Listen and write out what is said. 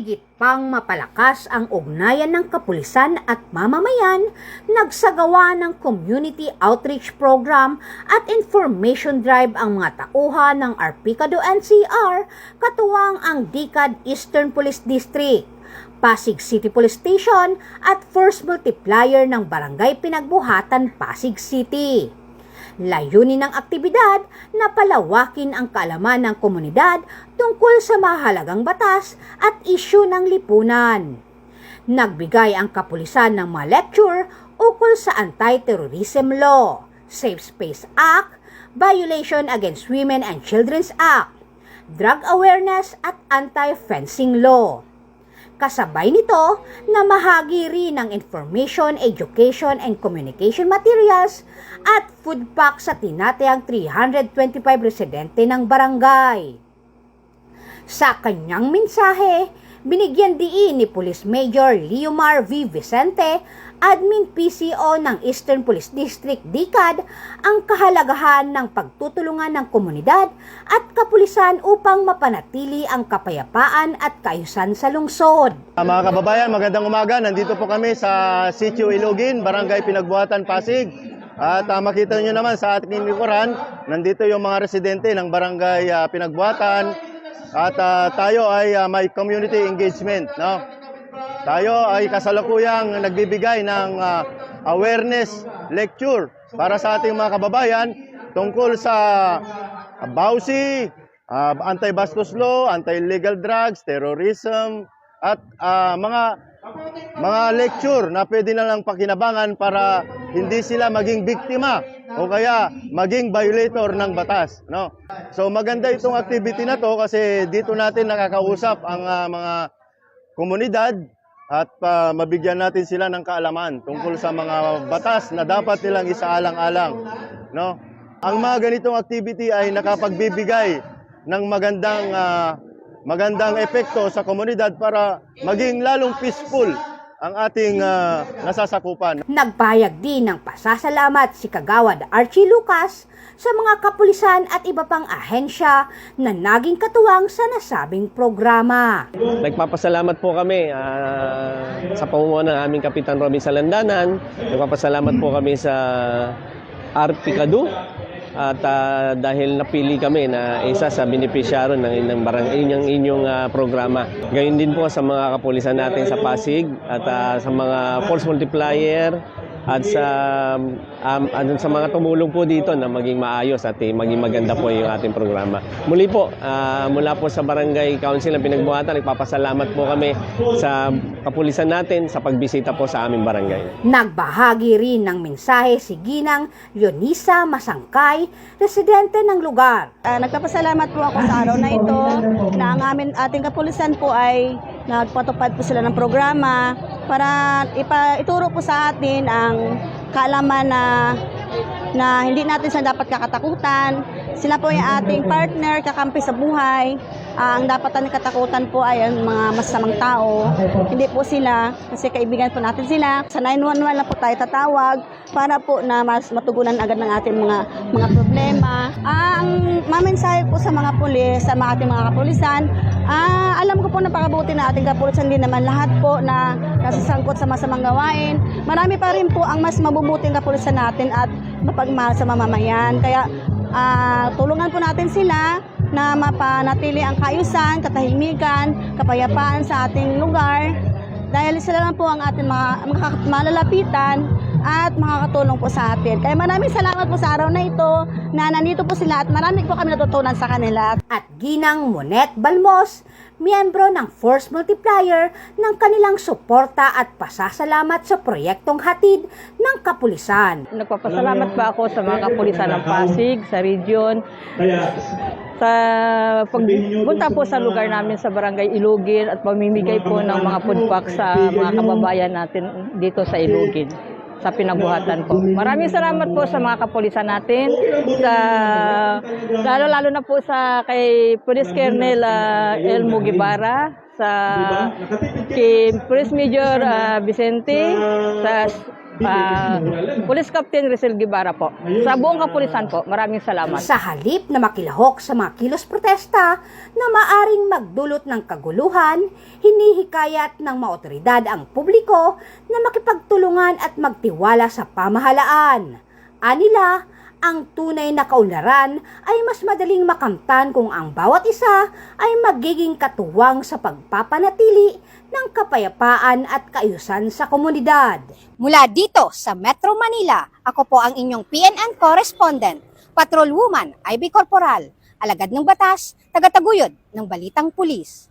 higit pang mapalakas ang ugnayan ng kapulisan at mamamayan, nagsagawa ng community outreach program at information drive ang mga tauhan ng Arpicado NCR, katuwang ang DICAD Eastern Police District, Pasig City Police Station at Force Multiplier ng Barangay Pinagbuhatan, Pasig City. Layunin ng aktibidad na palawakin ang kaalaman ng komunidad tungkol sa mahalagang batas at isyu ng lipunan. Nagbigay ang kapulisan ng mga lecture ukol sa Anti-Terrorism Law, Safe Space Act, Violation Against Women and Children's Act, Drug Awareness at Anti-Fencing Law. Kasabay nito na mahagi rin ng information, education, and communication materials at food pack sa tinatayang 325 residente ng barangay. Sa kanyang mensahe, binigyan diin ni Police Major Leomar V. Vicente, Admin PCO ng Eastern Police District DICAD, ang kahalagahan ng pagtutulungan ng komunidad at kapulisan upang mapanatili ang kapayapaan at kaayusan sa lungsod. Mga kababayan, magandang umaga. Nandito po kami sa Sitio Ilugin, Barangay Pinagbuhatan, Pasig. At makita nyo naman sa ating likuran, nandito yung mga residente ng Barangay Pinagbuhatan. At tayo ay may community engagement, no? Tayo ay kasalukuyang nagbibigay ng awareness lecture para sa ating mga kababayan tungkol sa BAUSI, anti-bastos law, anti-illegal drugs, terrorism, at mga lecture na pwede na lang pakinabangan para hindi sila maging biktima o kaya maging violator ng batas, no? So maganda itong activity na to kasi dito natin nakakausap ang mga komunidad at mabigyan natin sila ng kaalaman tungkol sa mga batas na dapat nilang isaalang-alang, no? Ang mga ganitong activity ay nakapagbibigay ng magandang epekto sa komunidad para maging lalong peaceful ang ating nasasakupan. Nagpahayag din ng pasasalamat si Kagawad Archie Lucas sa mga kapulisan at iba pang ahensya na naging katuwang sa nasabing programa. Nagpapasalamat po kami sa pamumuno ng aming Kapitan Robin Salandanan. Nagpapasalamat po kami sa Arpicado at dahil napili kami na isa sa benepisyaro ng inyong programa. Gayon din po sa mga kapulisan natin sa Pasig at sa mga Force Multiplier at sa mga tumulong po dito na maging maayos at maging maganda po yung ating programa. Muli po, mula po sa Barangay Council ng Pinagbuhatan, nagpapasalamat po kami sa kapulisan natin sa pagbisita po sa aming barangay. Nagbahagi rin ng mensahe si Ginang Leonisa Masangkay, residente ng lugar. Nagpapasalamat po ako sa araw na ito na ang ating kapulisan po ay nagpatupad po sila ng programa para ituro po sa atin ang kaalaman na hindi natin sila dapat kakatakutan. Sila po yung ating partner, kakampi sa buhay. Ang dapat natin katakutan po ay ang mga masamang tao. Hindi po sila, kasi kaibigan po natin sila. Sa 911 na po tayo tatawag para po na mas matugunan agad ng ating mga problema. Ang mamensahe po sa mga pulis, sa ating mga kapulisan, alam ko po napakabuti na ating kapulisan, din naman lahat po na nasasangkot sa masamang gawain. Marami pa rin po ang mas mabubuting kapulisan natin at mapagmahal sa mamamayan. Kaya tulungan po natin sila na mapanatili ang kaayusan, katahimikan, kapayapaan sa ating lugar. Dahil sila lang po ang ating malalapitan at makakatulong po sa atin. Kaya maraming salamat po sa araw na ito na nandito po sila at marami po kami natutunan sa kanila. At Ginang Monet Balmos, miyembro ng Force Multiplier, ng kanilang suporta at pasasalamat sa proyektong hatid ng kapulisan. Nagpapasalamat pa ako sa mga kapulisan ng Pasig, sa region, sa pagpunta po sa lugar namin sa Barangay Ilugin at pamimigay po ng mga food pack sa mga kababayan natin dito sa Ilugin, sa Pinagbuhatan po. Maraming salamat po sa mga kapulisan natin, lalo na po sa kay Police Colonel Elmo Guevara, kay Police Major Vicente, sa Police Captain Rizal Guevara po. Sa buong kapulisan po, maraming salamat. Sa halip na makilahok sa mga kilos protesta na maaring magdulot ng kaguluhan, hinihikayat ng mga otoridad ang publiko na makipagtulungan at magtiwala sa pamahalaan. Anila, ang tunay na kaunlaran ay mas madaling makamtan kung ang bawat isa ay magiging katuwang sa pagpapanatili ng kapayapaan at kaayusan sa komunidad. Mula dito sa Metro Manila, ako po ang inyong PNN correspondent, Patrolwoman Ivy Corporal, alagad ng batas, tagataguyod ng Balitang Pulis.